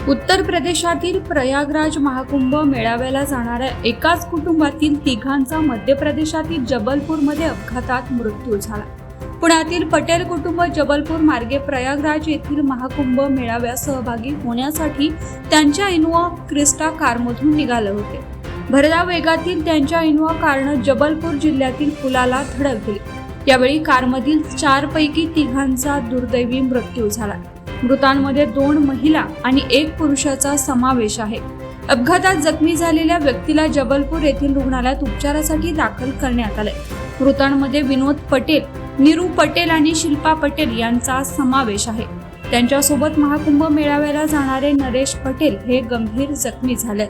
उत्तर प्रदेशातील प्रयागराज महाकुंभ मेळाव्याला जाणाऱ्या एकाच कुटुंबातील तिघांचा मध्य प्रदेशातील जबलपूरमध्ये अपघातात मृत्यू झाला। पुण्यातील पटेल कुटुंब जबलपूर मार्गे प्रयागराज येथील महाकुंभ मेळाव्यात सहभागी होण्यासाठी त्यांच्या इनोव्हा क्रिस्टा कारमधून निघाले होते। भरधाव वेगातील त्यांच्या इनोव्हा कारनं जबलपूर जिल्ह्यातील पुलाला धडक दिली। यावेळी कारमधील 4 पैकी तिघांचा दुर्दैवी मृत्यू झाला। मृतांमध्ये 2 महिला आणि 1 पुरुषाचा समावेश आहे। अपघातात जखमी झालेल्या व्यक्तीला जबलपूर येथील रुग्णालयात उपचारासाठी दाखल करण्यात आले। मृतांमध्ये विनोद पटेल, नीरू पटेल आणि शिल्पा पटेल यांचा समावेश आहे। त्यांच्यासोबत महाकुंभ मेळाव्याला जाणारे नरेश पटेल हे गंभीर जखमी झाले।